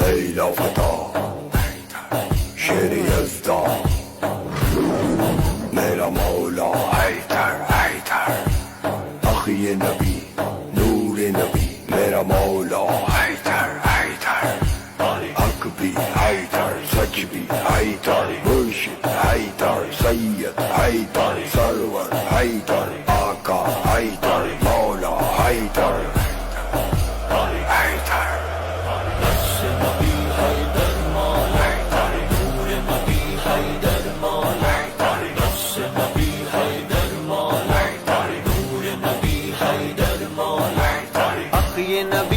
ey la fata शेर यज़्दा मेरा मौला हैदर हैदर अखी नबी नूर नबी मेरा मौला हैदर हैदर हक भी हैदर सच भी हैदर मुर्शिद हैदर सैयद हैदर सरवर हैदर आका हैदर मौला हैदर ये नबी